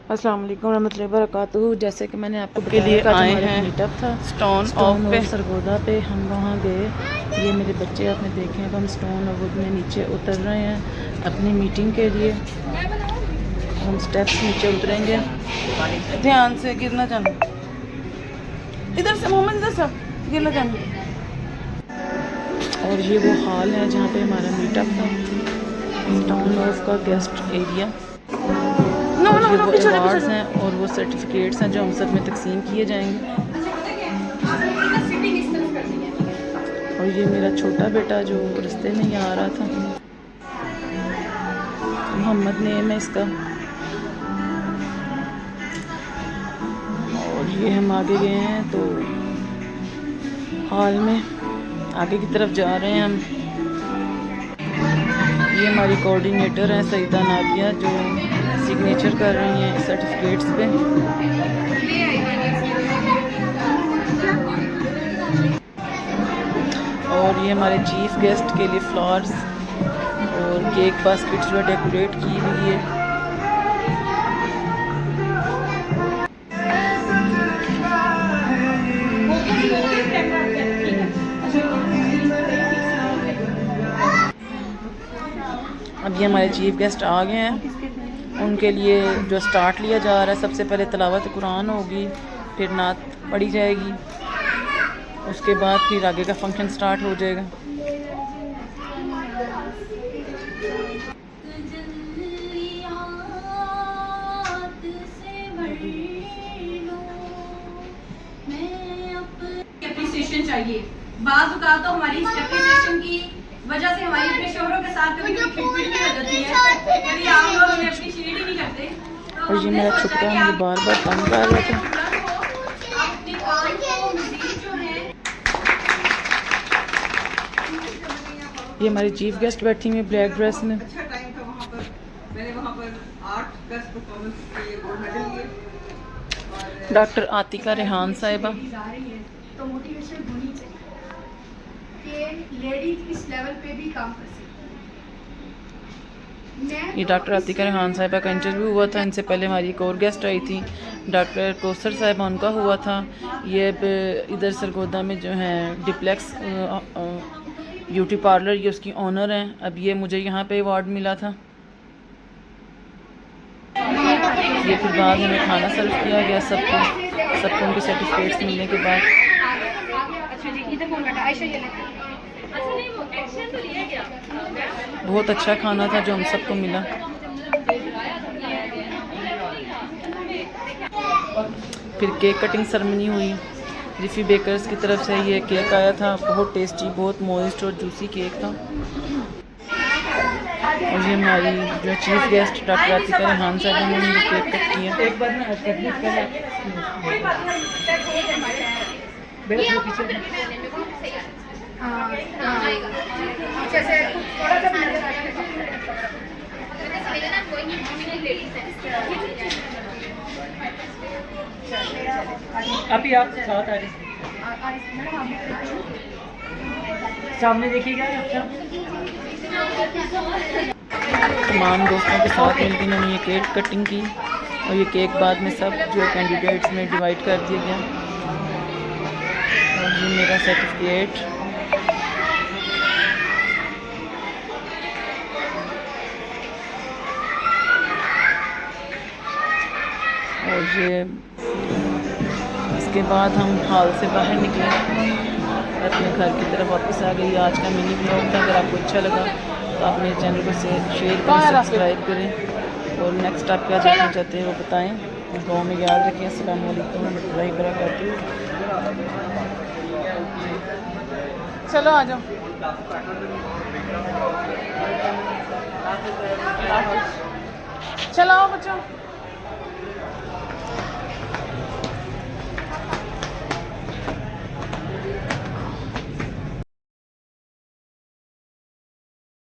अस्सलाम वालेकुम रहमतुल्लाहि व बरकातुहू। जैसे कि मैंने आपको के लिए आए हैं मीटअप था स्टोन ऑफ पे। सरगोदा पे, हम वहाँ गए। ये मेरे बच्चे आपने देखे हैं, तो हम स्टोन ऑफ में नीचे उतर रहे हैं अपनी मीटिंग के लिए। हम स्टेप्स नीचे उतरेंगे। ध्यान से, गिरना जाना। इधर से मोहम्मद, इधर से, गिरना जाना। और ये वो हॉल है जहाँ पे हमारा मीटअप था, स्टोन ऑफ का गेस्ट एरिया। और ये वो अवार्ड्स हैं और वो सर्टिफिकेट्स हैं जो हम सब में तकसीम किए जाएंगे। और ये मेरा छोटा बेटा जो रास्ते में ही आ रहा था, मोहम्मद नेम है इसका। और ये हम आगे गए हैं तो हॉल में आगे की तरफ जा रहे हैं हम। ये हमारी कोऑर्डिनेटर हैं सईदा नादिया, जो सिग्नेचर कर रही हैं सर्टिफिकेट्स पे। और ये हमारे चीफ गेस्ट के लिए फ्लावर्स और केक बास्केट्स जो डेकोरेट की हुई है। अब ये हमारे चीफ गेस्ट आ गए हैं। उनके लिए जो स्टार्ट लिया जा रहा है, सबसे पहले तिलावत कुरान होगी, फिर नात पढ़ी जाएगी, उसके बाद फिर आगे का फंक्शन स्टार्ट हो जाएगा। एप्रिसिएशन चाहिए। बाज़ औक़ात तो हमारी एप्रिसिएशन की वजह से हमारी अपने शोहरों के साथ कभी कभी खिटपिट भी हो जाती है, क्योंकि आप लोग हमें एप्रिशिएट ही नहीं करते। तो और ये मेरा छोटा मुझे बार बार काम कर रहा था। ये हमारी चीफ गेस्ट बैठी हुई ब्लैक ड्रेस में। अच्छा टाइम था वहाँ पर। मैंने वहाँ पर 8 बेस्ट परफॉर्मेंस के लिए गोल्ड मेडल लिए। डॉक्टर आतिका रेहान साहिबा। तो मोटिवेशन होनी चाहिए कि लेडीज इस लेवल पे भी काम कर सकती हैं। ये डॉक्टर आतिका रेहान साहिबा का इंटरव्यू हुआ था। इनसे पहले हमारी एक और गेस्ट आई थी, डॉक्टर कौसर साहिबा, उनका हुआ था। ये इधर सरगोदा में जो है डिप्लेक्स ब्यूटी पार्लर, ये उसकी ऑनर हैं। अब ये मुझे यहाँ पे अवार्ड मिला था। ये फिर बाद में खाना सर्व किया गया सबको उनके सर्टिफिकेट्स मिलने के बाद। बहुत अच्छा खाना था जो हम सबको मिला। फिर केक कटिंग सेरेमनी हुई। रिफ़ी बेकर्स की तरफ से ये केक आया था, बहुत टेस्टी, बहुत मॉइस्ट और जूसी केक था। और ये हमारी जो chief guest doctor Atika Rehan साहब ने ये केक कट किया। एक बार अभी आप साथ आ रहे सामने देखिएगा। अच्छा, तमाम दोस्तों के साथ मिलकर इन्होंने ये केक कटिंग की और ये केक बाद में सब जो कैंडिडेट्स में डिवाइड कर दिया गया। और ये मेरा सर्टिफिकेट। और ये इसके बाद हम हॉल से बाहर निकले, अपने घर की तरफ वापस आ गई। आज का मिनी ब्लॉग था। अगर आपको अच्छा लगा तो आप मेरे चैनल को शेयर करें, सब्सक्राइब करें और नेक्स्ट आप क्या देखना चाहते हैं वो बताएं। दुआ में याद रखें। अस्सलाम वालेकुम रहमतुल्लाहि व बरकातुहू। चलो आ जाओ। चलो आओ बच्चों।